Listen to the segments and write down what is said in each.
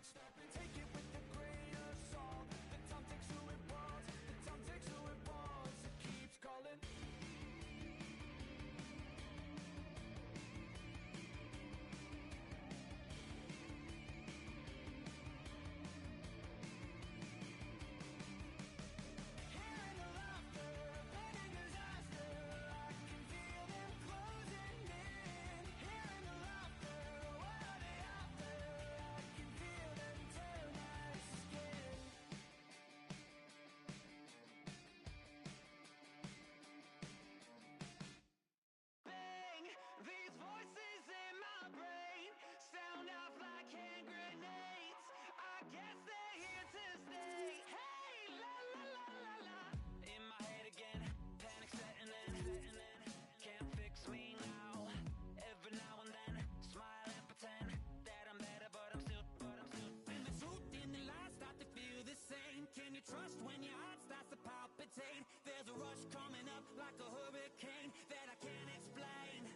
stop and take it with a grain of salt. The time takes who it wants, the time takes who it wants. It keeps calling. Hearing the laughter, planning disaster, I can feel them closing in. Hearing the laughter, what are they after? I can feel them tear my skin. Bang! These voices in my brain sound off like hand grenades. I guess they're here to stay. Hey, la la la la la. In my head again, panic setting in. Can't fix me now. Every now and then, smile and pretend that I'm better, but I'm still. And the truth and the lies start to feel the same. Can you trust when your heart starts to palpitate? There's a rush coming up like a hurricane that I can't explain.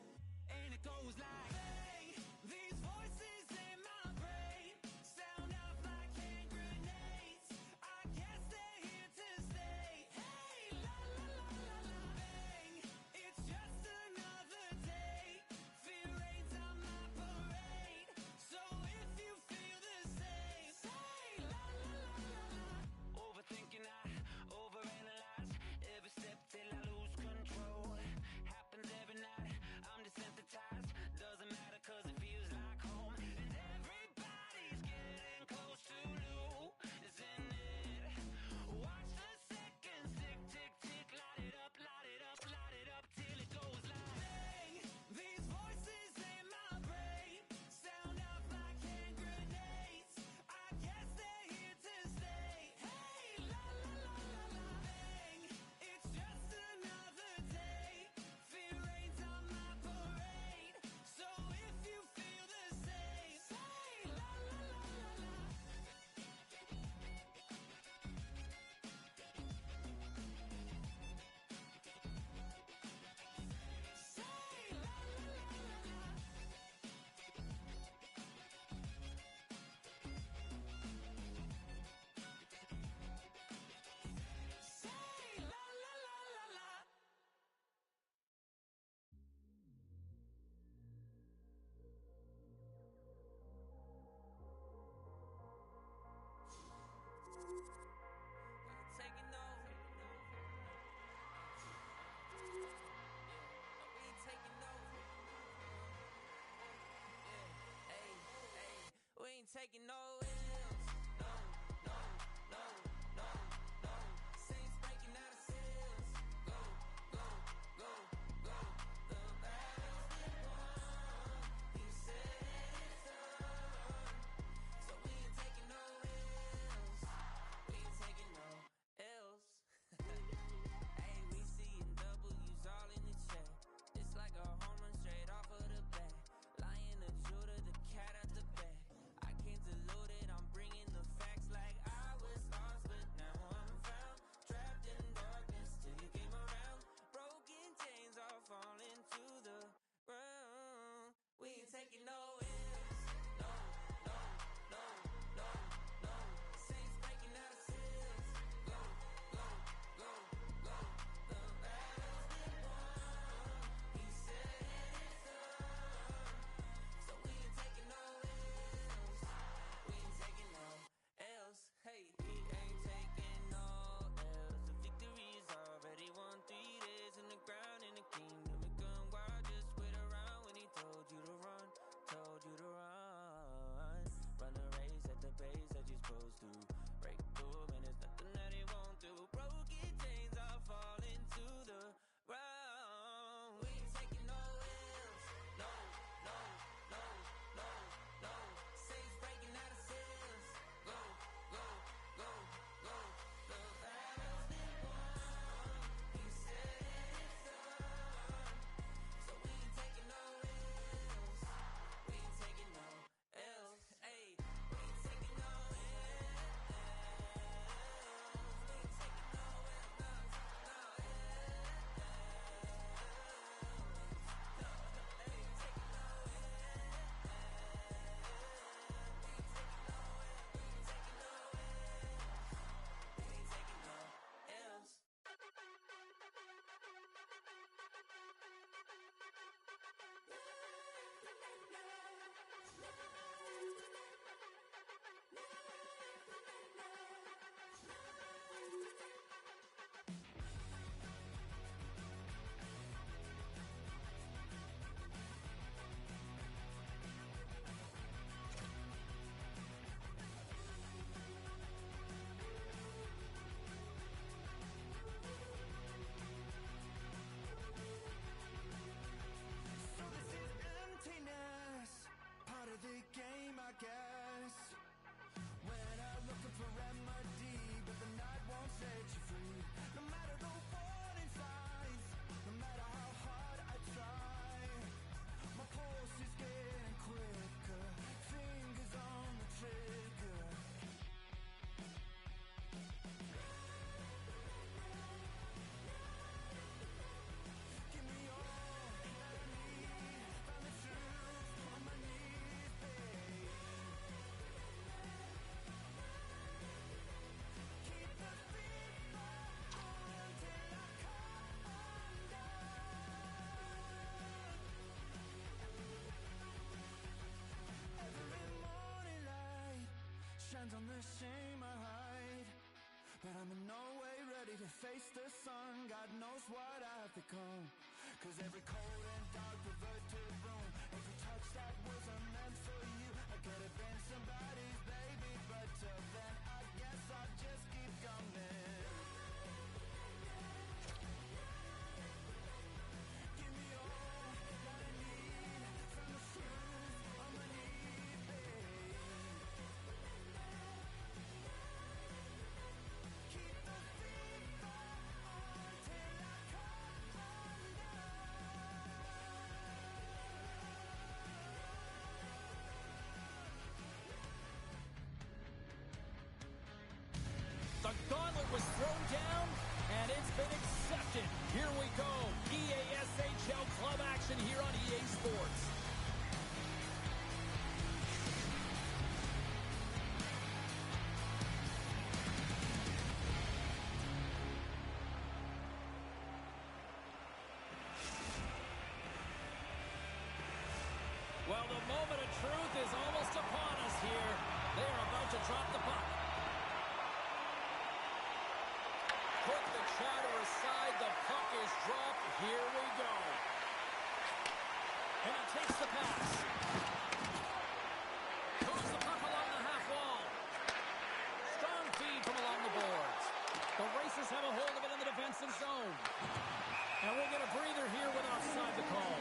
And it goes like, hey, these voices in my brain sound off like hand grenades. I guess they're here to stay. Hey, la la la la la. Bang, it's just another day. Fear rains on my parade. So if you feel the same, say la la la la la. Overthinking, I overanalyze every step till I lose control. Happens every night, I'm desensitized. Doesn't matter cause it feels like home. And everybody's getting close to losing it. Watch the seconds tick, tick, tick. Light it up, light it up, light it up till it goes like, bang! These voices in my brain sound off like hand grenades. I guess they're here to stay. Hey, la la la la la. Bang, it's just another day. Fear rains on my parade. So if you feel the same, say la la la la la. Say la la la la la. Say la la la la la. We ain't taking no. We ain't taking no. Hey, hey, we ain't taking no L's. No, no, no, no, no. Saints breaking out of cells. Go, go, go, go. The battle's been won. He said it's done. So we ain't taking no L's. We ain't taking no L's. Hey, we seeing W's all in the chat. It's like a home run straight off of the bat. Lion, the Judah, the cat out the bag. I can't dilute it, I'm bringing the facts like I was lost, but now I'm found. Trapped in darkness till you came around. Broken chains are falling to the ground. We ain't taking no L's. No, no, no, no, no. Saints breaking out of cells. Go, go, go, go. The battle's been won. He said it's done. So we ain't taking no L's. We ain't taking no L's. Hey, he ain't taking no L's. The victory is already won. 3 days in the ground in the kingdom. It come wild, just wait around when he told you to run. Told you to run. Run the race at the pace that you're supposed to. Break through and there's nothing that he won't do. Broken chains are falling to the ground. We ain't taking no L's. No, no, no, no, no. Saints breaking out of cells. Go, go, go, go. The battle's been won. He said it's done. So we ain't taking no L's. We ain't taking no L's. Hey, we ain't taking no L's. hands on the shame I hide, but I'm in no way ready to face the sun. God knows what I've become, 'cause every cold and dark perverted room, every touch that wasn't meant for you, I could have been somebody's baby, but till then I guess I'll just keep coming. Give me all that I need from the shoes on my knees, babe. Keep the fever on till I come undone. The gauntlet was thrown down, and it's been accepted. Here we go. EASHL club action here on EA Sports. Well, the moment of truth is almost upon us here. They are about to drop the puck. Put the chatter aside, the puck is dropped. Here we go. And he takes the pass. Throws the puck along the half wall. Strong feed from along the boards. The Racers have a hold of it in the defensive zone. And we'll get a breather here with offside the call.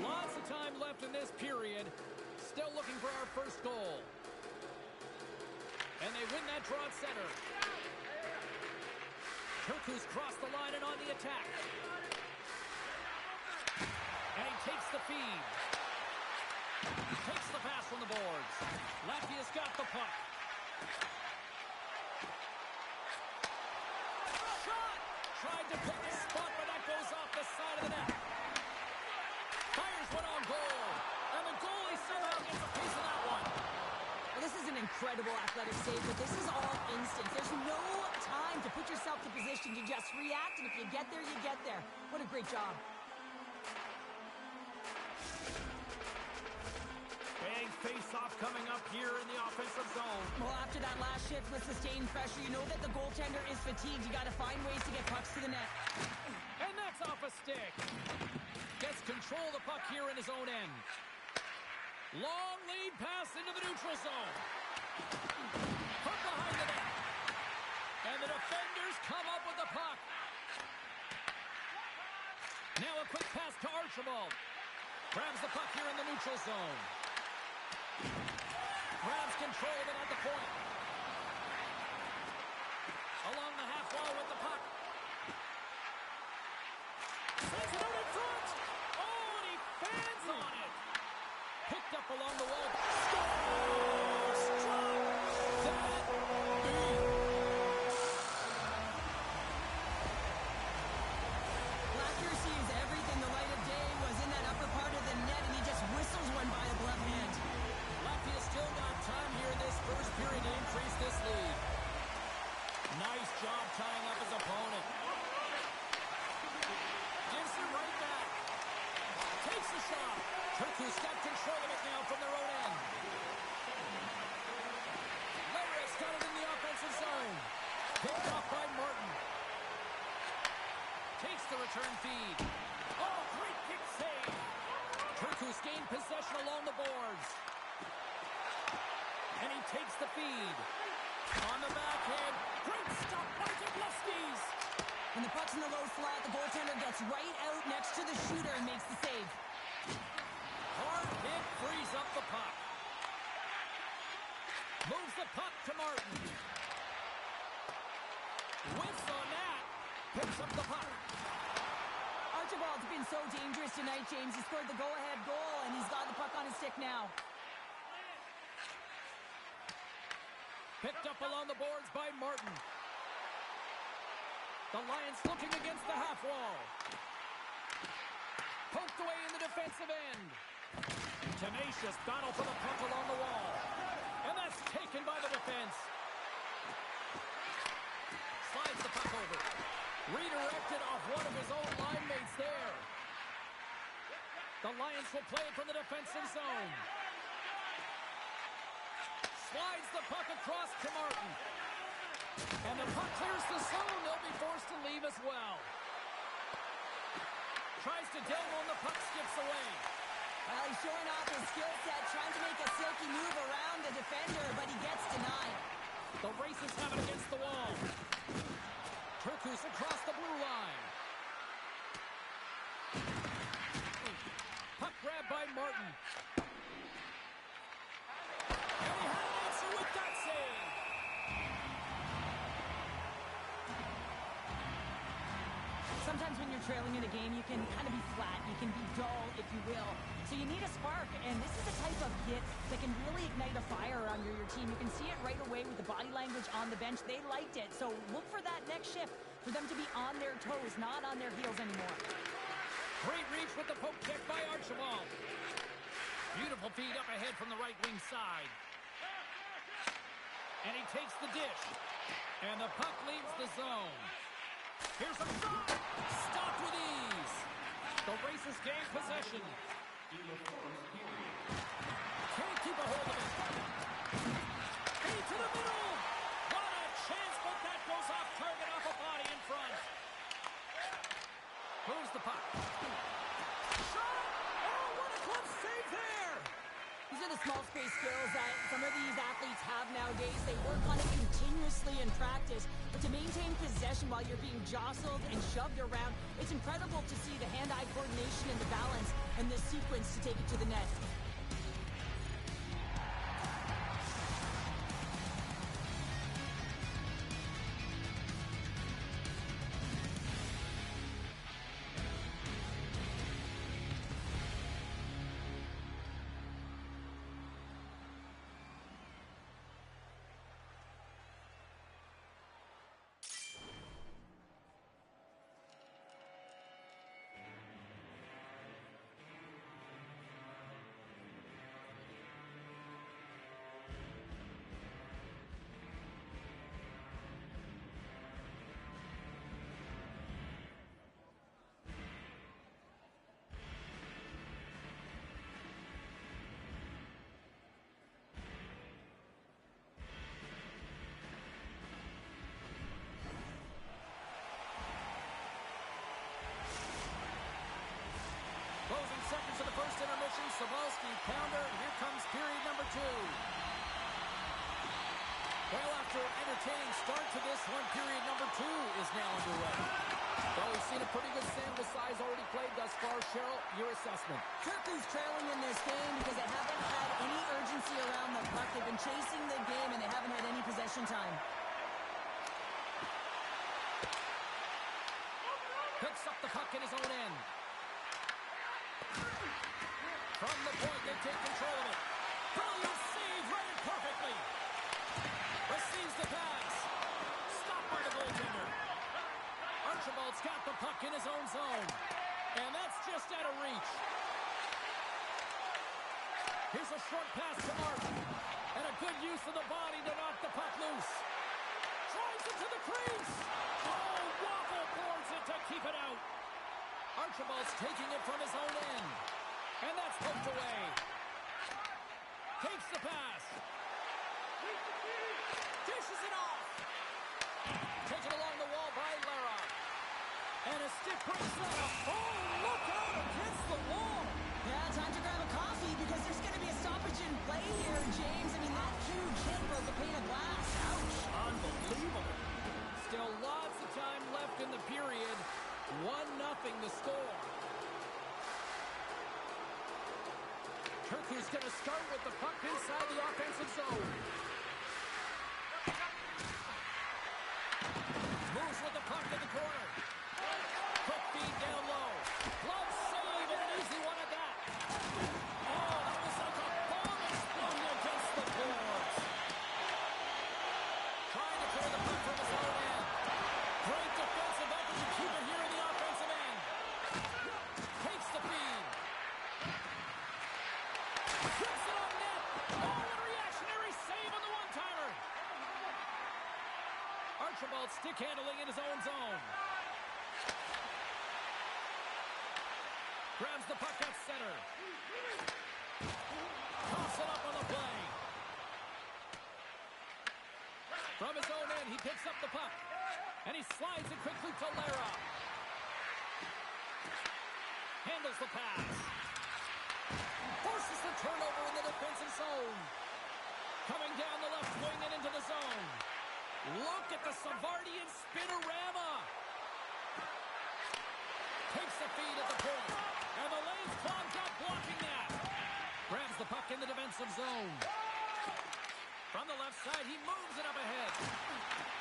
Lots of time left in this period. Still looking for our first goal. And they win that draw at center. Turku's crossed the line and on the attack. And he takes the feed. Takes the pass from the boards. Latvia's got the puck. Shot! Tried to pick a spot, but that goes off the side of the net. Fires one on goal. And the goalie somehow gets a piece of that one. Well, this is an incredible athletic save, but this is all instant. There's no time to put yourself to position. You just react, and if you get there, you get there. What a great job. Big face-off coming up here in the offensive zone. Well, after that last shift with sustained pressure, you know that the goaltender is fatigued. You got to find ways to get pucks to the net. And that's off a stick. Gets control of the puck here in his own end. Long lead pass into the neutral zone. Puck behind the net. And the defenders come up with the puck. Now a quick pass to Archibald. Grabs the puck here in the neutral zone. Grabs control of it at the point. Along the half wall with the puck. Sends it out in front. Oh, and he fans on it. Picked up along the wall. Score! Struck! That beat. Accuracy is everything. The light of day was in that upper part of the net, and he just whistles one by the glove hand. Latvia still got time here in this first period to increase this lead. Nice job tying up his opponent. Gives it right back. Takes the shot. Turku's got control of it now from their own end. Lera's got it in the offensive zone. Picked off by Martin. Takes the return feed. Oh, great kick save. Turku's gained possession along the boards. And he takes the feed. On the backhand. Great stop by Jablonski's. When the puck's in the low slot, the goaltender gets right out next to the shooter and makes the save. Hard hit frees up the puck. Moves the puck to Martin. Whiffs on that. Picks up the puck. Archibald's been so dangerous tonight, James. He scored the go-ahead goal, and he's got the puck on his stick now. Picked up along the boards by Martin. The Lions looking against the half wall. Poked away in the defensive end. Tenacious battle for the puck along the wall. And that's taken by the defense. Slides the puck over. Redirected off one of his own line mates there. The Lions will play it from the defensive zone. Slides the puck across to Martin. And the puck clears the zone. They'll be forced to leave as well. Tries to delve on the puck, skips away. Well, he's showing off his skill set, trying to make a silky move around the defender, but he gets denied. The Races have it against the wall. Turkus across the blue line. Puck grab by Martin. And he had an answer with that save. Sometimes when you're trailing in a game, you can kind of be flat. You can be dull, if you will. So you need a spark, and this is a type of hit that can really ignite a fire under your team. You can see it right away with the body language on the bench. They liked it. So look for that next shift, for them to be on their toes, not on their heels anymore. Great reach with the poke check by Archibald. Beautiful feed up ahead from the right wing side. And he takes the dish. And the puck leaves the zone. Here's a shot. Stopped with ease. The Races gain possession. Can't keep a hold of it. Feed to the middle. What a chance, but that goes off target, off a body in front. Moves the puck. Shot! Oh, what a clutch save there! These are the small space skills that some of these athletes have nowadays. They work on it continuously in practice, but to maintain possession while you're being jostled and shoved around, it's incredible to see the hand-eye coordination and the balance and this sequence to take it to the net. Closing seconds of the first intermission. Sabalski, pounder. Here comes period number 2. Well, after an entertaining start to this one, period number 2 is now underway. Well, we've seen a pretty good sample size already played thus far. Cheryl, your assessment. Turku's trailing in this game because they haven't had any urgency around the puck. They've been chasing the game, and they haven't had any possession time. Picks up the puck in his own end. From the point, they take control of it. Brilliant save, read it perfectly. Receives the pass. Stopped by the goaltender. Archibald's got the puck in his own zone. And that's just out of reach. Here's a short pass to Martin. And a good use of the body to knock the puck loose. Drives it to the crease. Oh, Waffle boards it to keep it out. Archibald's taking it from his own end. And that's poked away. Takes the pass. Dishes it off. Taken along the wall by Lara. And a stick breaks that up. Oh, look out against the wall. Yeah, time to grab a coffee because there's going to be a stoppage in play here, James. I mean, that huge hit broke a pane of glass. Ouch. Unbelievable. Still lots of time left in the period. 1-0 the score. Turku's going to start with the puck inside the offensive zone. Moves with the puck in the corner. Quick feed down low. Glove save and an easy one at that. Oh, that was like a bomb exploding against the boards. Trying to clear the puck from his own end. Great defensive effort to keep it here in the offensive end. Takes the feed. Puts it on net. Oh, and a reactionary save on the one-timer. Archibald stick handling in his own zone. Grabs the puck at center. Toss it up on the play. From his own end, he picks up the puck. And he slides it quickly to Lara. Handles the pass. Forces the turnover in the defensive zone. Coming down the left wing and into the zone. Look at the Savardian spinorama. Takes the feed at the point. And the lane's clogged up, blocking that. Grabs the puck in the defensive zone. From the left side, he moves it up ahead.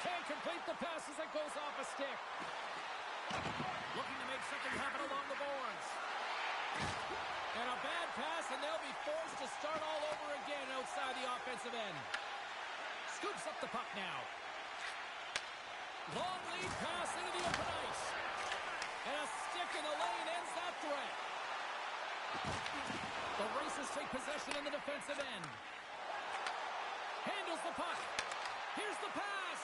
Can't complete the pass as it goes off a stick. Looking to make something happen along the boards. And a bad pass, and they'll be forced to start all over again outside the offensive end. Scoops up the puck now. Long lead pass into the open ice. And a stick in the lane ends that threat. The Racers take possession in the defensive end. Handles the puck. Here's the pass.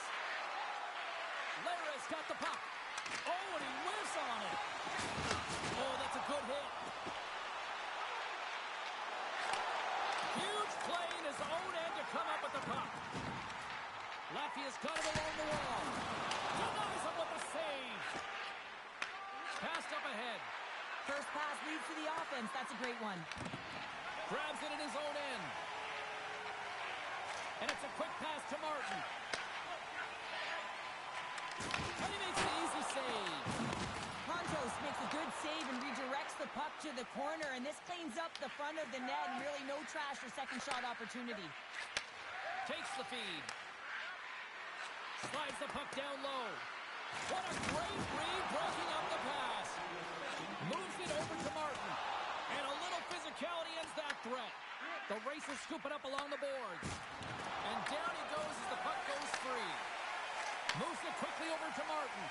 Lara's got the puck. Oh, and he whiffs on it. Oh, that's a good hit. Huge play in his own end to come up with the puck. Latvia's got it along the wall. Denies him with the save. Passed up ahead. First pass leads to the offense. That's a great one. Grabs it in his own end. And it's a quick pass to Martin. And he makes an easy save. Pontos makes a good save and redirects the puck to the corner, and this cleans up the front of the net and really no trash for second shot opportunity. Takes the feed. Slides the puck down low. What a great read, breaking up the pass. Moves it over to Martin. And a little physicality ends that threat. The Racers scoop it up along the boards. And down he goes as the puck goes free. Moves it quickly over to Martin.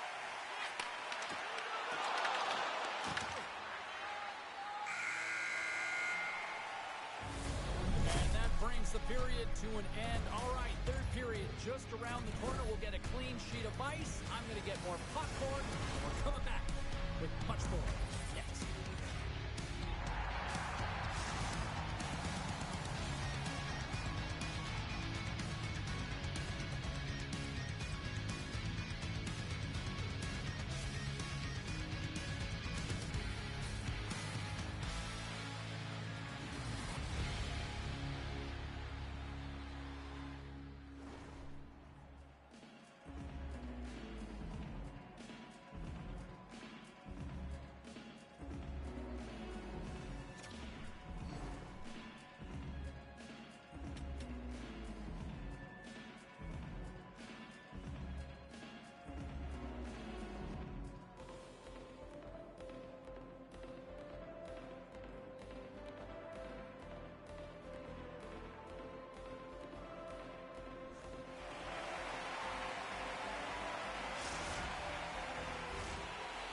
And that brings the period to an end. All right, third period just around the corner. We'll get a clean sheet of ice. I'm going to get more popcorn. We're coming back with much more. Yes.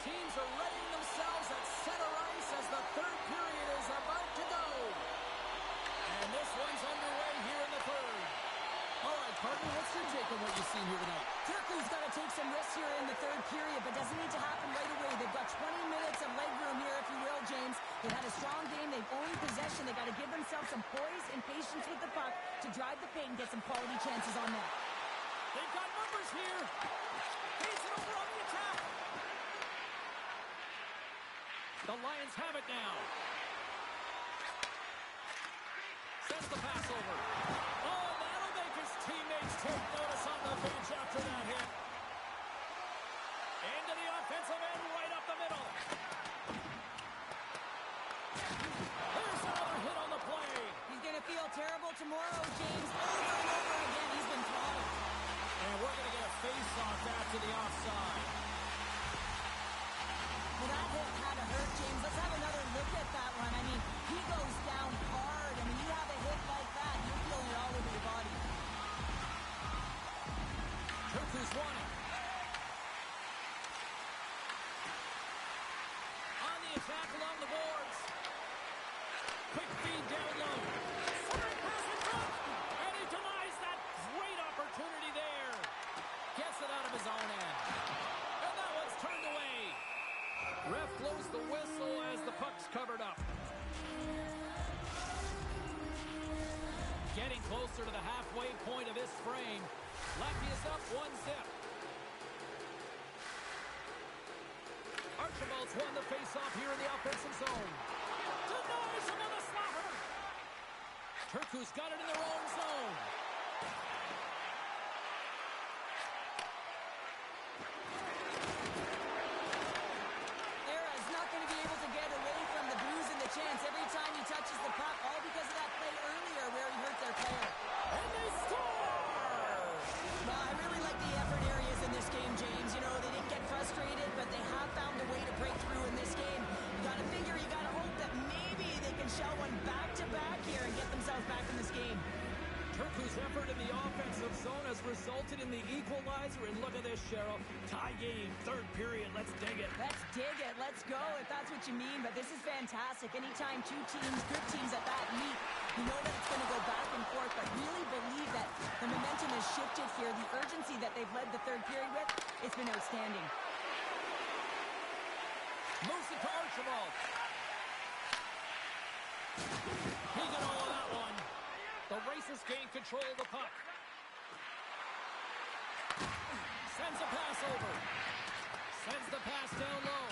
Teams are readying themselves at center ice as the third period is about to go. And this one's underway here in the third. All right, partner, what's your take on what you've seen here tonight? Turku's got to take some risks here in the third period, but doesn't need to happen right away. They've got 20 minutes of leg room here, if you will, James. They've had a strong game. They've owned possession. They've got to give themselves some poise and patience with the puck to drive the paint and get some quality chances on net. They've got numbers here. Face it over on the attack. The Lions have it now. Sends the pass over. Oh, that'll make his teammates take notice on the bench after that hit. Into the offensive end, right up the middle. There's another hit on the play. He's going to feel terrible tomorrow, James. Over and over again, he's been throttled. And we're going to get a face-off after the offside. Well, that hit had to hurt, James. Let's have another look at that one. I mean, he goes down hard. I mean, you have a hit like that, you're feeling it all over your body. Turku's won it. On the attack along the boards. Quick feed down low. Side pass in front. And he denies that great opportunity there. Gets it out of his own end. And that one's turned away. Ref blows the whistle as the puck's covered up. closer to the halfway point of this frame. Lefty is up 1-zip. Archibald's won the face-off here in the offensive zone. Denies him on the slaughter. Turku's got it in their own zone. Era's not going to be able to get away from the bruise and the chance every time he touches the puck, all because of that play earlier where he hurt their player. And they score! Well, I really like the effort areas in this game, James. You know, they didn't get frustrated, but they have found a way to break through in this game. You got to figure, you got to hope that maybe they can shell one back-to-back here and get themselves back in this game. Turku's effort in the offensive zone has resulted in the equalizer, and look at this, Cheryl. Tie game, third period. Let's dig it. Let's dig it. Let's go, if that's what you mean. But this is fantastic. Anytime two teams, good teams at that, meet, you know that it's going to go back and forth, but really believe that the momentum has shifted here. The urgency that they've led the third period with, it's been outstanding. Moves it to Archibald. He got all of that one. The Racers gain control of the puck. Sends a pass over. Sends the pass down low.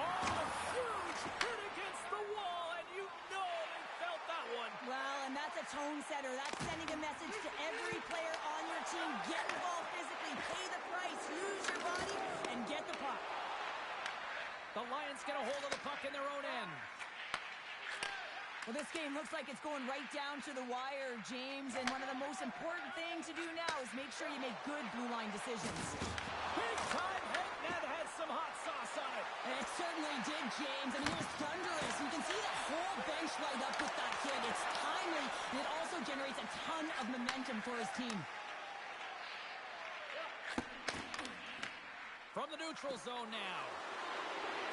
Oh, huge hit against the wall, and you know they felt that one. Well, and that's a tone setter. That's sending a message to every player on your team. Get involved physically, pay the price, use your body, and get the puck. The Lions get a hold of the puck in their own end. Well, this game looks like it's going right down to the wire, James, and one of the most important things to do now is make sure you make good blue line decisions. Big time hit, that has some hot sauce on it. And it certainly did, James. I mean, it was thunderous. You can see the whole bench light up with that hit. It's timely, and it also generates a ton of momentum for his team. From the neutral zone now.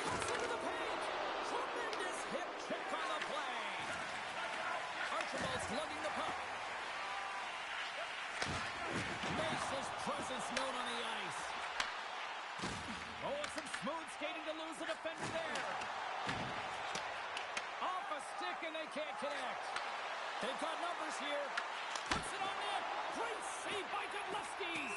Cuts into the paint. Tremendous hip check on the play. Archibald's lugging the puck. Makes his presence known on the ice. Oh, and some smooth skating to lose the defender there. Off a stick, and they can't connect. They've got numbers here. Puts it on net. Great save by Godlewski's.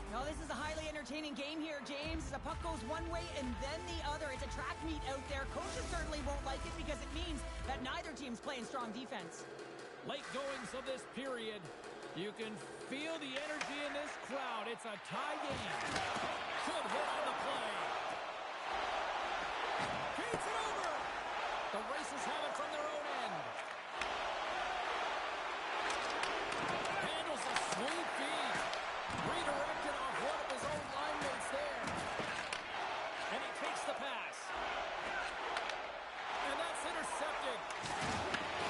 No, this is a highly entertaining game here, James. The puck goes one way and then the other. It's a track meet out there. Coaches certainly won't like it because it means that neither team's playing strong defense. Late goings of this period. You can feel the energy in this crowd. It's a tie game. Good hit on the play. Feeds it over. The Racers have it from their own end. Handles a sweet feed. Redirected off one of his own line mates there. And he takes the pass. And that's intercepted.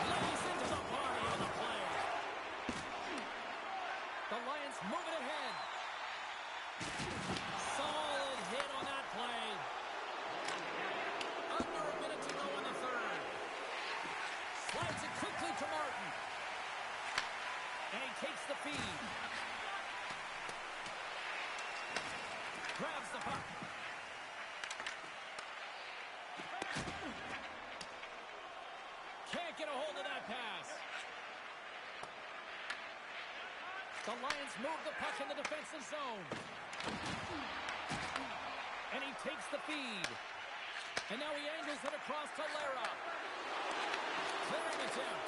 Lays into the body on the play. The Lions move it ahead. Solid hit on that play. Under a minute to go in the third. Slides it quickly to Martin. And he takes the feed. Grabs the puck. Can't get a hold of that pass. The Lions move the puck in the defensive zone. And he takes the feed. And now he angles it across to Lara. Clearing attempt.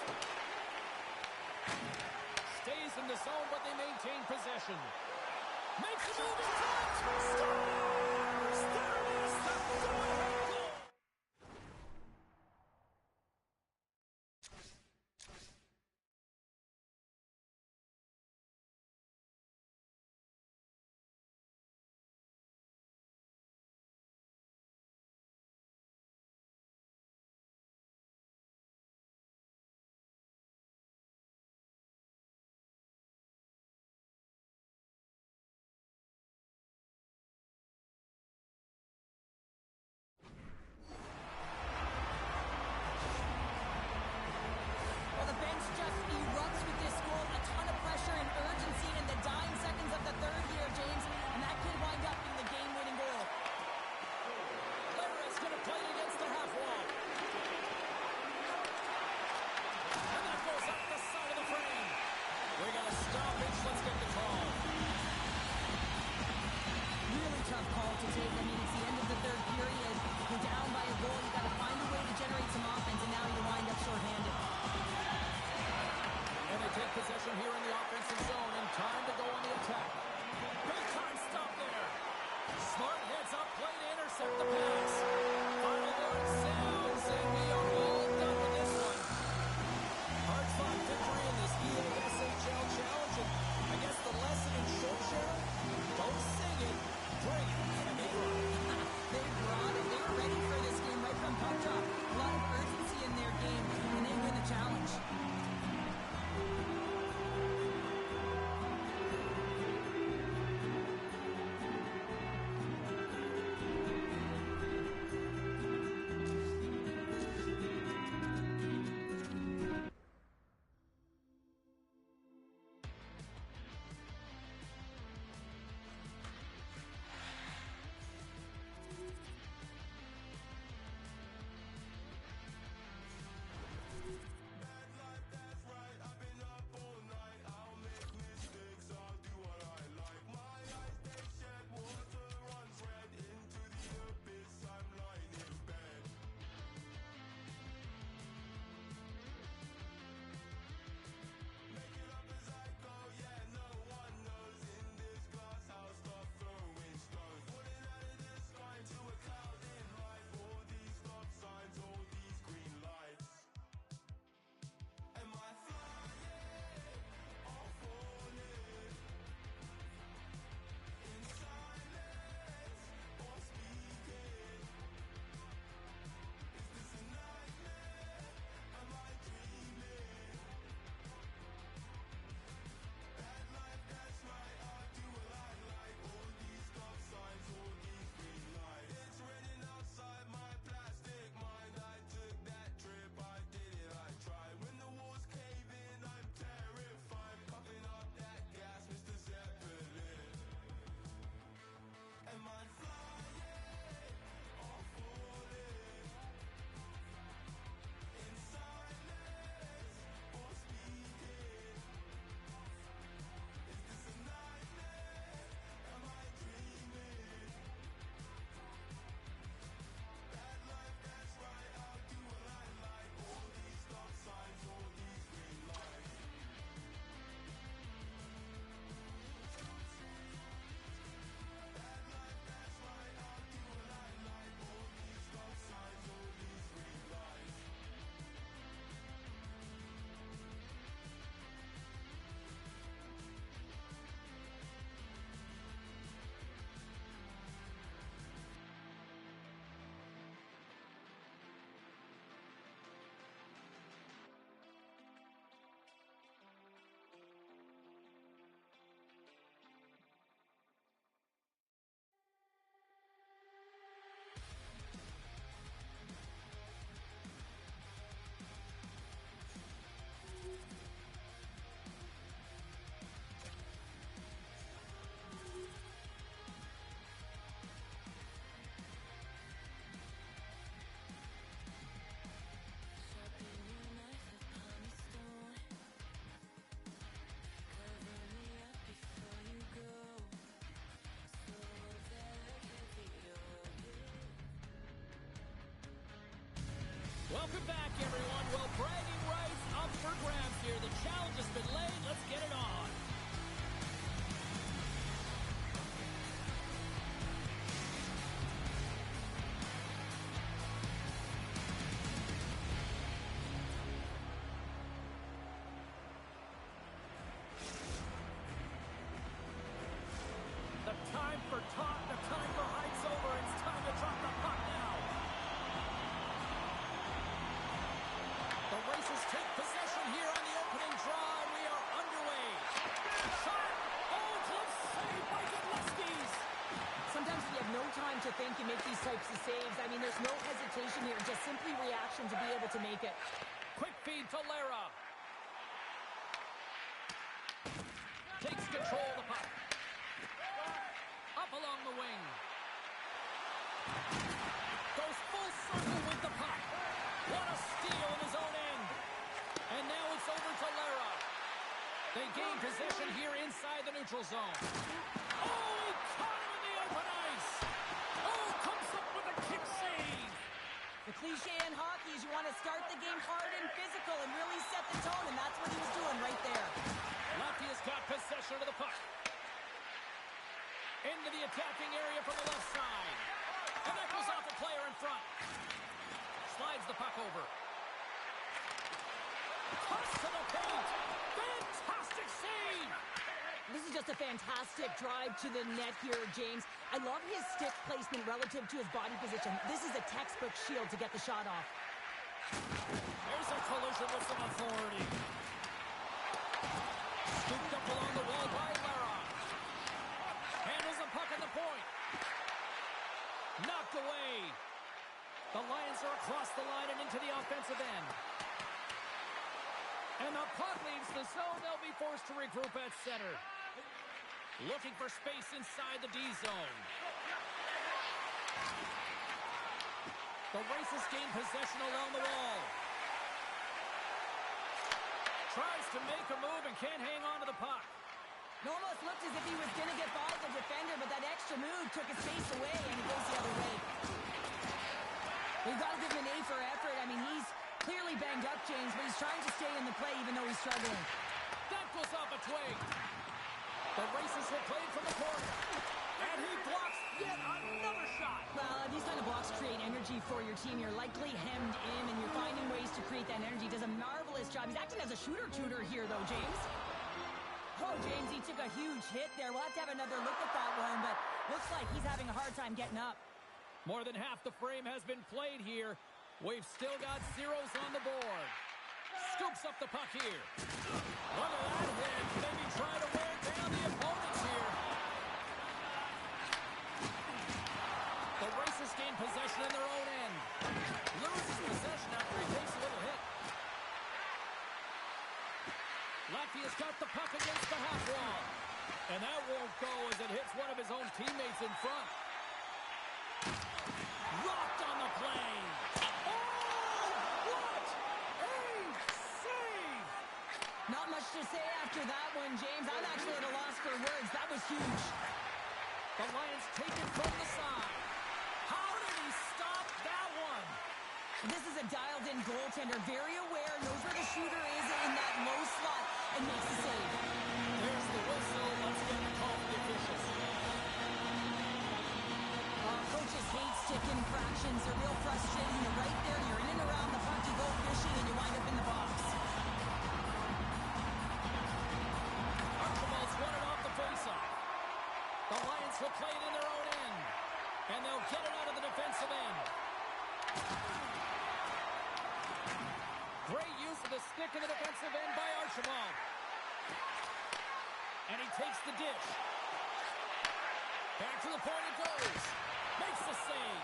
Stays in the zone, but they maintain possession. Makes a move in front. Stars! There it is, the go-ahead goal. Welcome back, everyone. Well, bragging rights up for grabs here. The challenge has been laid. Let's get it on. The time for talk, the time for heights over. It's time to drop the puck now. The Racers take possession here on the opening draw, and we are underway. Shot! Oh, close save by Gillespie's. Sometimes you have no time to think and make these types of saves. I mean, there's no hesitation here, just simply reaction to be able to make it. Quick feed to Lara. Takes control of the puck. Up along the wing. Goes full circle with the puck. What a steal in his own end. And now it's over to Lara. They gain possession here inside the neutral zone. Oh, he caught him in the open ice. Oh, comes up with a kick save. The cliche in hockey is you want to start the game hard and physical and really set the tone, and that's what he was doing right there. Latvia's got possession of the puck. Into the attacking area from the left side. And that goes off a player in front. Slides the puck over. Cuts to the paint. Fantastic save. This is just a fantastic drive to the net here, James. I love his stick placement relative to his body position. This is a textbook shield to get the shot off. There's a collision with some authority. Scooped up along the wall by Lara. Handles the puck at the point. Knocked away. The Lions are across the line and into the offensive end. And the puck leaves the zone. They'll be forced to regroup at center. Looking for space inside the D zone. The Racers gain possession along the wall. Tries to make a move and can't hang on to the puck. It almost looked as if he was going to get by the defender, but that extra move took his face away, and he goes the other way. We've got to give him an A for effort. I mean, he's clearly banged up, James, but he's trying to stay in the play even though he's struggling. That goes off a twig. The Racers will play from the corner. And he blocks yet another shot. Well, these kind of blocks create energy for your team. You're likely hemmed in, and you're finding ways to create that energy. Does a marvelous job. He's acting as a shooter-tutor here, though, James. Oh, James, he took a huge hit there. We'll have to have another look at that one, but looks like he's having a hard time getting up. More than half the frame has been played here. We've still got zeros on the board. Scoops up the puck here. Look at that hit. Maybe try to wear down the opponents here. The Racers gain possession in their own end. Loses possession after he takes a little hit. Latvia's got the puck against the half wall. And that won't go as it hits one of his own teammates in front. Rocked on the play. Oh, what a save! Not much to say after that one, James. I'm actually at a loss for words. That was huge. The Lions take it from the side. How did he stop that one? This is a dialed-in goaltender, very aware, knows where the shooter is in that low slot, and makes the save. There's the whistle. Let's get the call from the officials. Coaches hate stick infractions. They're real frustrating. You're right there. You're in and around the puck. You go fishing, and you wind up in the box. Archibald's running off the faceoff. The Lions will play it in their own end. And they'll get it out of the defensive end. Great use of the stick in the defensive end by Archibald. And he takes the dish. Back to the point it goes. Makes the save.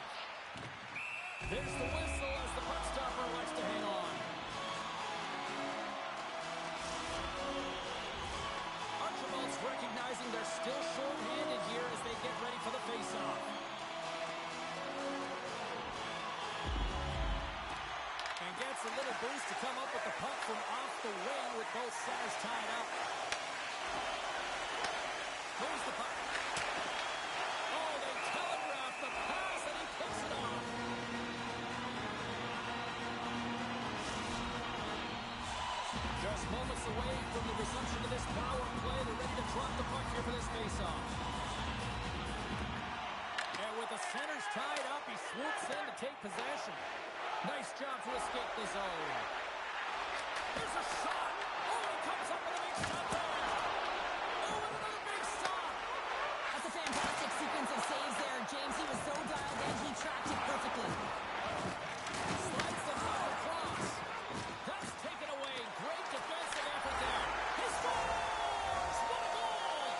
There's the whistle as the puck stopper wants to hang on. Archibald's recognizing they're still short-handed here as they get ready for the face-off. And gets a little boost to come up with the puck from off the wing with both centers tied up. Moves the puck. Oh, they telegraph the pass, and he picks it off. Just moments away from the resumption of this power play. They're ready to drop the puck here for this faceoff. And with the centers tied up, he swoops in to take possession. Nice job to escape the zone. There's a shot. Oh, he comes up with a big shot there. Oh, and another big stop. That's a fantastic sequence of saves there, James. He was so dialed in, he tracked it perfectly. Slides the puck across. That's taken away. Great defensive effort there. He scores! What a goal!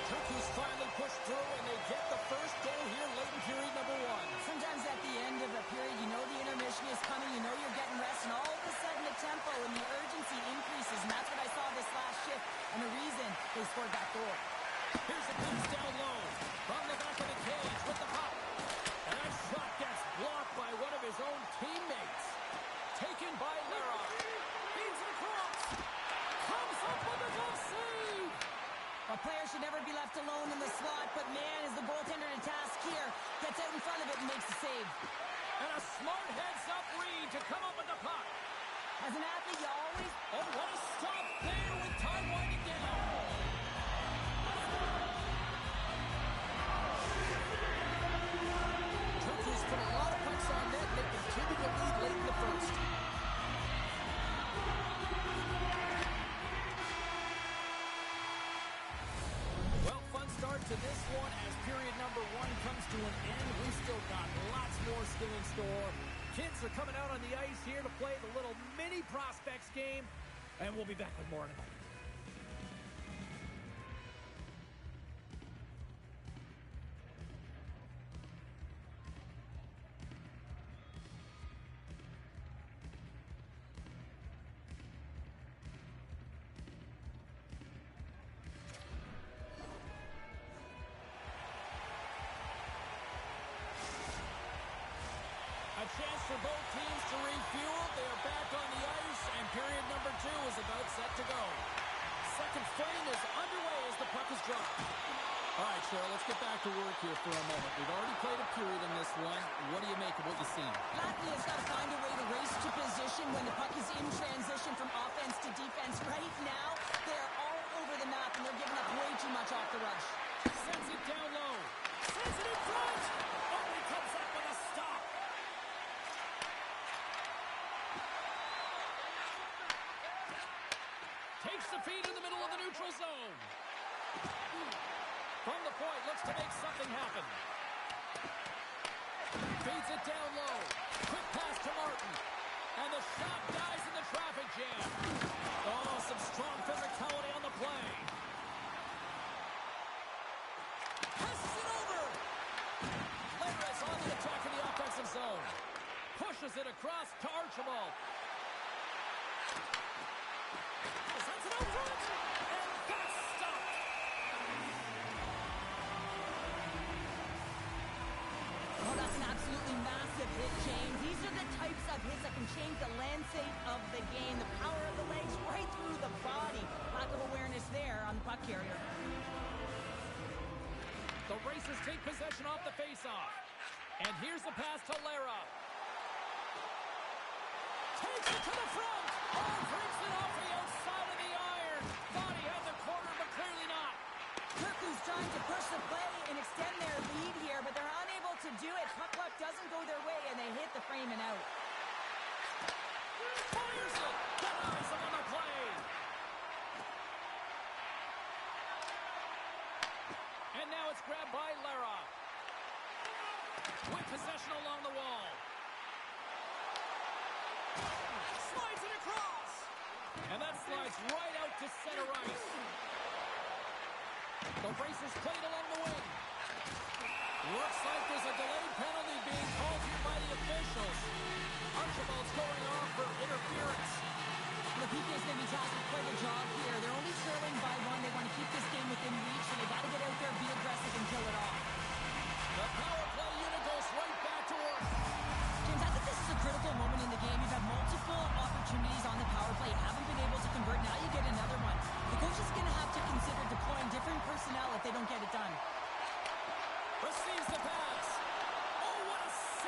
Turku's finally pushed through, and they get the first goal here late in period number 1. Sometimes at the end of a period, you know the intermission is coming, you know you're getting rest, and all of a sudden the tempo and the urgency increases, and that's what I saw this last shift, and the reason they scored that goal. Here's a pass down low from the back of the cage with the puck. And that shot gets blocked by one of his own teammates. Taken by Lara. Feeds it across. Comes up with a glove save. A player should never be left alone in the slot, but man, is the goaltender to task here. Gets out in front of it and makes the save. And a smart heads-up read to come up with the puck. As an athlete, you always... Oh, what a stop there with time winding down. Turku's put a lot of pucks on net. They continue to lead late in the first. Well, fun start to this one as period number 1 comes to an end. We've still got lots more still in store. Kids are coming out on the ice here to play the little mini prospects game, and we'll be back with more in a moment. A chance for both teams to refuel. They are back on the ice, and period number 2 is about set to go. Second frame is underway as the puck is dropped. All right, Cheryl, let's get back to work here for a moment. We've already played a period in this one. What do you make of what you've seen? Latvia's got to find a way to race to position when the puck is in transition from offense to defense. Right now, they're all over the map, and they're giving up way too much off the rush. Sends it down low. Sends it in front. Oh, he comes up with a stop. Takes the feed in the middle of the neutral zone. From the point, looks to make something happen. Feeds it down low. Quick pass to Martin. And the shot dies in the traffic jam. Oh, some strong physicality on the play. Passes it over. Lera's on the attack in the offensive zone. Pushes it across to Archibald. Sends it out front. And that's stopped. Oh, that's an absolutely massive hit, James. These are the types of hits that can change the landscape of the game. The power of the legs right through the body. Lack of awareness there on the puck carrier. The Racers take possession off the faceoff. And here's the pass to Lara. Takes it to the front. Oh, breaks it off the outside of the iron. Thought he had the corner, but clearly not. Turku's trying to push the play and extend their lead here, but they're unable to do it. Puck luck doesn't go their way, and they hit the frame and out. Fires it. Denies him on the play. And now it's grabbed by Lara. With possession along the wall. Slides it across. And that slides right out to center ice. The Racers played along the wing. Looks like there's a delayed penalty being called here by the officials. Archibald's going off for interference. The PK's going to be tasked with quite a job here. They're only trailing by 1. They want to keep this game within reach, and they got to get out there, be aggressive, and kill it off. The power play unit goes right back to work. James, I think this is a critical moment in the game. You've had multiple opportunities on the power play. You haven't been able to convert. Now you get another one. The coach is going to have to consider deploying different personnel if they don't get it done. Receives the pass.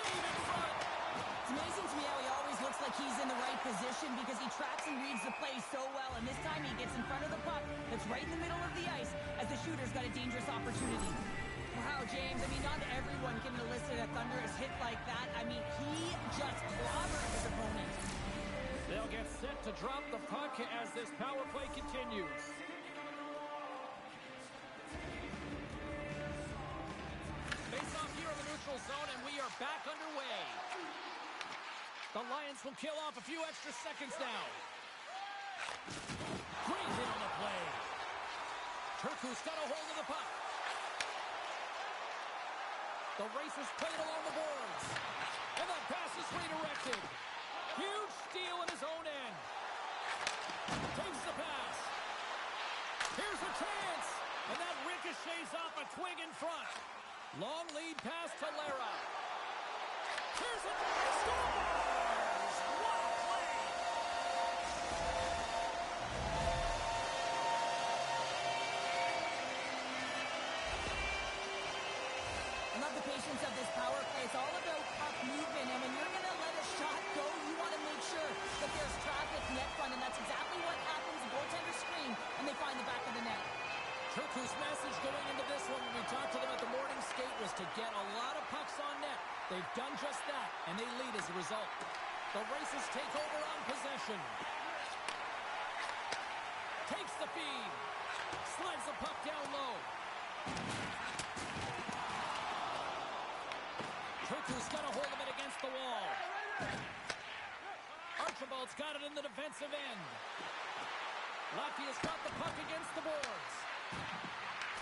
save in front. It's amazing to me how he always looks like he's in the right position because he tracks and reads the play so well. And this time he gets in front of the puck that's right in the middle of the ice as the shooter's got a dangerous opportunity. Wow, James, I mean, not everyone can elicit a thunderous hit like that. I mean, he just clobbered his opponent. They'll get set to drop the puck as this power play continues. Face off here in the neutral zone, and we are back underway. The Lions will kill off a few extra seconds now. Great hit on the play. Turku's got a hold of the puck. The Racers played along the boards. And that pass is redirected. Huge steal in his own end. Takes the pass. Here's a chance. And that ricochets off a twig in front. Long lead pass to Lara. Here's a scores! What a play! I love the patience of this power play. It's all about puck movement, and when you're going to let a shot go, you want to make sure that there's traffic net front, and that's exactly what happens. The goaltender screen, and they find the back of the net. Turku's message going into this one when we talked to them at the morning skate was to get a lot of pucks on net. They've done just that, and they lead as a result. The Racers take over on possession. Takes the feed. Slides the puck down low. Turku's got a hold of it against the wall. Archibald's got it in the defensive end. Latvia's got the puck against the boards.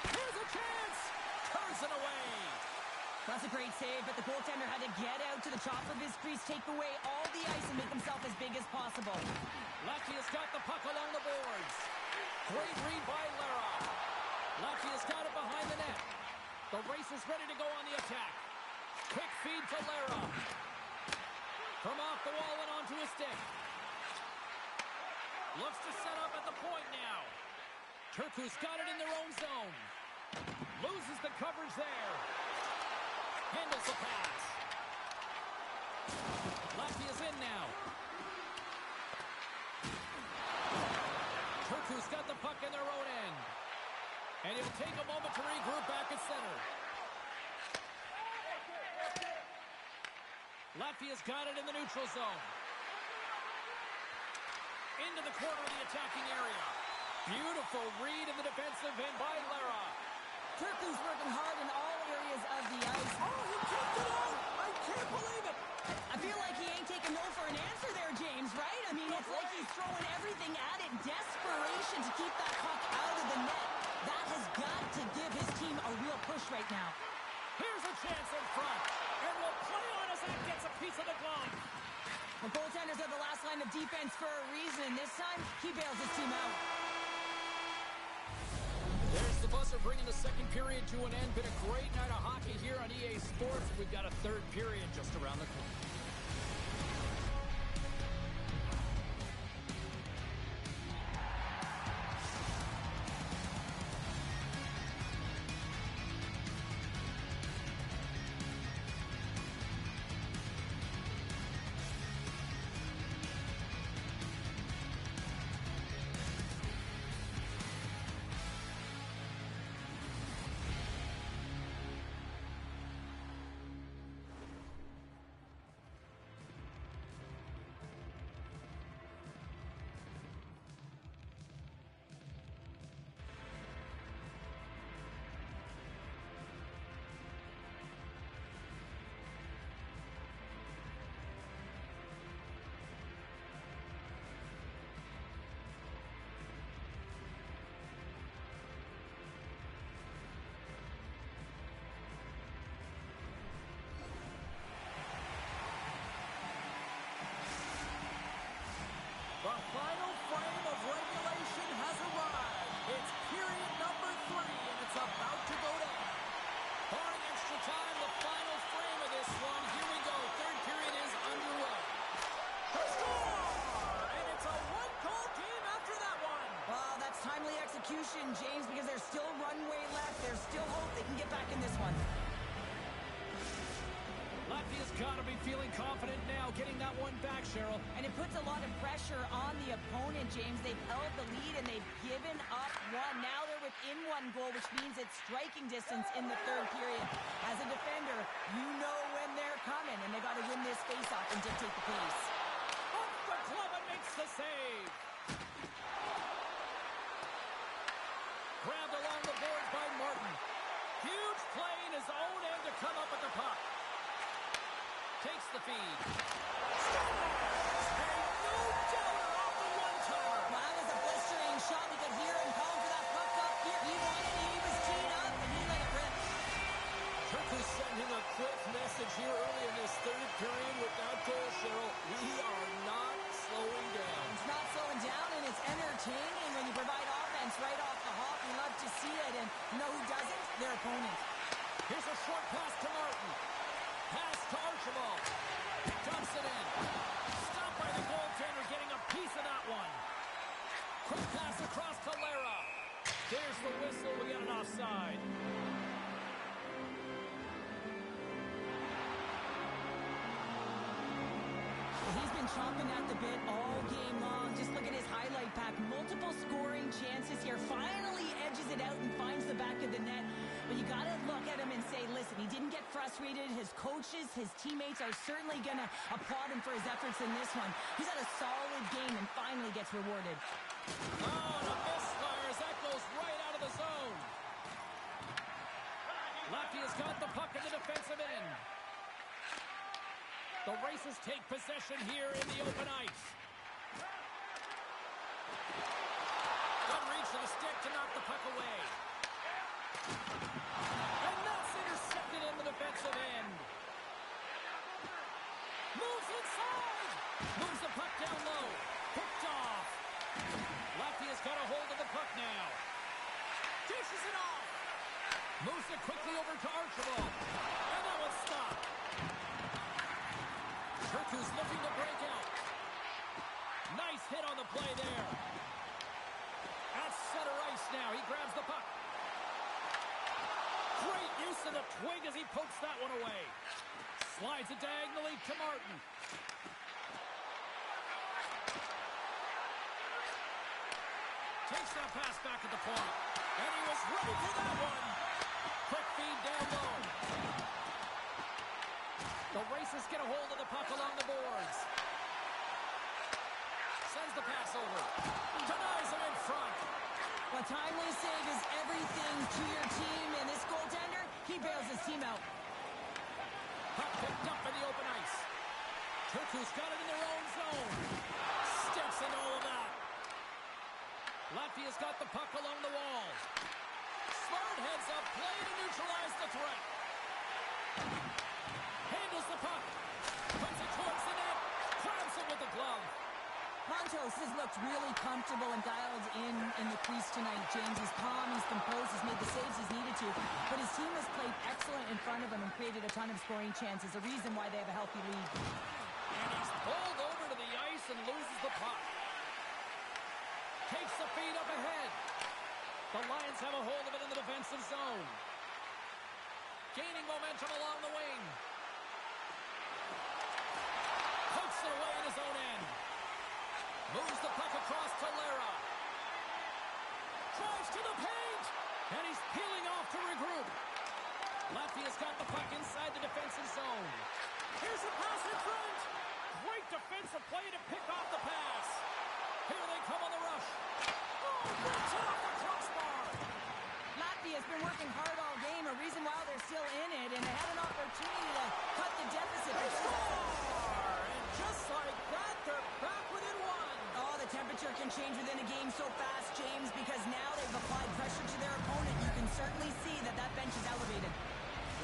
Here's a chance! Turns it away. That's a great save, but the goaltender had to get out to the top of his crease, take away all the ice, and make himself as big as possible. Latvia's got the puck along the boards. Great read by Lara. Latvia's got it behind the net. The Racers ready to go on the attack. Quick feed to Lara. From off the wall and onto his stick. Looks to set up at the point now. Turku's got it in their own zone. Loses the coverage there. Handles the pass. Latvia's in now. Turku's got the puck in their own end. And he'll take a moment to regroup back at center. Latvia's got it in the neutral zone. Into the corner of the attacking area. Beautiful read in the defensive end by Lara. Turku's working hard in all areas of the ice. Oh, he kicked it out! I can't believe it! I feel like he ain't taking no for an answer there, James, right? I mean, it's like he's throwing everything at it. Desperation to keep that puck out of the net. That has got to give his team a real push right now. Here's a chance in front. And we'll play on as that gets a piece of the glove. The goaltenders are the last line of defense for a reason. This time, he bails his team out. There's the buzzer bringing the second period to an end. Been a great night of hockey here on EA Sports. We've got a third period just around the corner. The final frame of regulation has arrived. It's period number 3, and it's about to go down. Barring extra time, the final frame of this one. Here we go. Third period is underway. The score! And it's a one-goal game after that one. Well, that's timely execution, James, because there's still runway left. There's still hope they can get back in this one. Latvia's got a Cheryl. And it puts a lot of pressure on the opponent, James. They've held the lead and they've given up one. Now they're within one goal, which means it's striking distance in the third period. As a defender, you know when they're coming, and they got to win this face-off and dictate the pace. Off the club and makes the save. Grabbed along the boards by Martin. Huge play in his own end to come up with the puck. Takes the feed. Scores! And no doubter off the one-timer. Well, that was a blistering shot. We could hear him calling for that puck up here. He wanted it. He was teed up, and he let it rip. Turkey's sending a quick message here early in this third period with that goal, Cheryl. We are not slowing down. It's not slowing down, and it's entertaining when you provide offense right off the hop. We love to see it, and you know who doesn't? Their opponent. Here's a short pass to Martin. Pass to Archibald. Dumps it in. Stopped by the goaltender, getting a piece of that one. Quick pass across to Lara. There's the whistle. We got an offside. He's been chomping at the bit all game long. Just look at his highlight pack. Multiple scoring chances here. Finally edges it out and finds the back of the net. But you got to look at him and say, listen, he didn't get frustrated. His coaches, his teammates are certainly going to applaud him for his efforts in this one. He's had a solid game and finally gets rewarded. Oh, and a misfire as that goes right out of the zone. Latvia's got the puck in the defensive end. The Races take possession here in the open ice. Good reach to the stick to knock the puck away. And that's intercepted in the defensive end. Moves inside. Moves the puck down low. Hooked off. Latvia's got a hold of the puck now. Dishes it off. Moves it quickly over to Archibald. And that one's stopped. Turku's looking to break out. Nice hit on the play there. At center ice now. He grabs the puck. Great use of the twig as he pokes that one away. Slides it diagonally to Martin. Takes that pass back at the point. And he was ready for that one. Quick feed down low. The Races get a hold of the puck along the boards. Sends the pass over. Denies him in front. A timely save is everything to your team, and this goaltender, he bails his team out. Puck picked up in the open ice. Turku's got it in their own zone. Steps into all of that. Latvia's got the puck along the wall. Smart heads up play to neutralize the threat. Handles the puck. Puts it towards the net. Grabs it with the glove. Pontos has looked really comfortable and dialed in the crease tonight, James. He's calm, he's composed, he's made the saves he's needed to. But his team has played excellent in front of him and created a ton of scoring chances, a reason why they have a healthy lead. And he's pulled over to the ice and loses the puck. Takes the feed up ahead. The Lions have a hold of it in the defensive zone. Gaining momentum along the wing. Pokes it away in his own end. Moves the puck across to Lara. Drives to the paint. And he's peeling off to regroup. Latvia's got the puck inside the defensive zone. Here's a pass in front. Great defensive play to pick off the pass. Here they come on the rush. Oh, rips it off the crossbar. Latvia's been working hard all game, a reason why they're still in it, and they had an opportunity to cut the deficit. They score! And just like that, they're back within one. Oh, the temperature can change within a game so fast, James, because now they've applied pressure to their opponent. You can certainly see that that bench is elevated.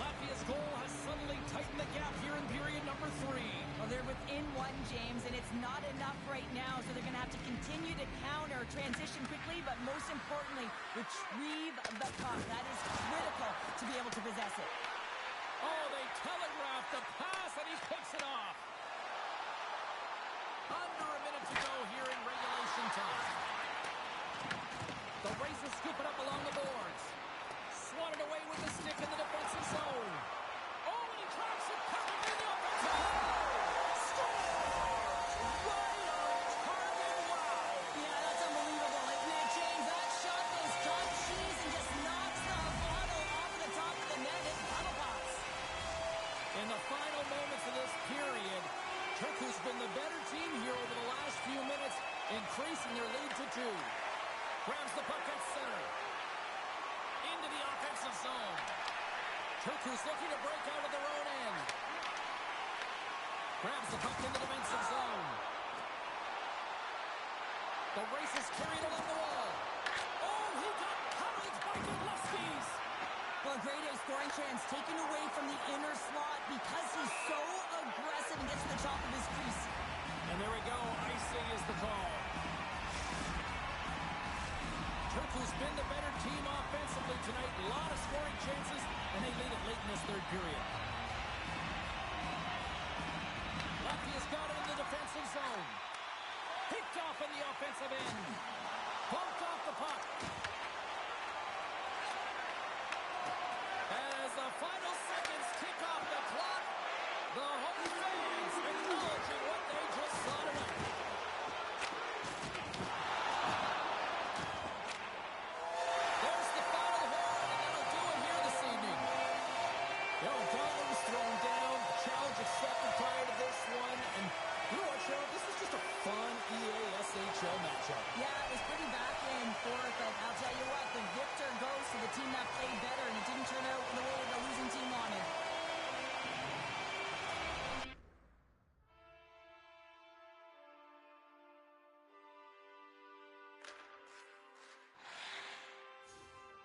Latvia's goal has suddenly tightened the gap here in period number 3. Well, they're within one, James, and it's not enough right now, so they're going to have to continue to counter, transition quickly, but most importantly, retrieve the puck. That is critical to be able to possess it. Oh, they telegraphed the pass, and he picks it off. Under a minute to go here in regulation time. The Races scoop it up along the boards. Swatted away with the stick in the defensive zone. Oh, and he tracks it perfectly in the offensive zone. Scores! final moments of this period. Turku's been the better team here over the last few minutes, increasing their lead to 2. Grabs the puck at center. Into the offensive zone. Turku's looking to break out of their own end. Grabs the puck in the defensive zone. The race is carried along the wall. Oh, he got pummeled by Godlewski's. Well, a great scoring chance taken away from the inner slot because he's so aggressive and gets to the top of his crease. And there we go. Icing is the call. Turku's been the better team offensively tonight. A lot of scoring chances, and they lead it late in this third period. Latvia's got it in the defensive zone. Picked off in the offensive end. Bumped off the puck. As the final seconds tick off the clock, the home fans acknowledging what they just saw tonight. There's the final horn, and that'll do it here this evening. Gauntlet was thrown down. Challenge accepted prior to this one. And you know what, Cheryl? This was just a fun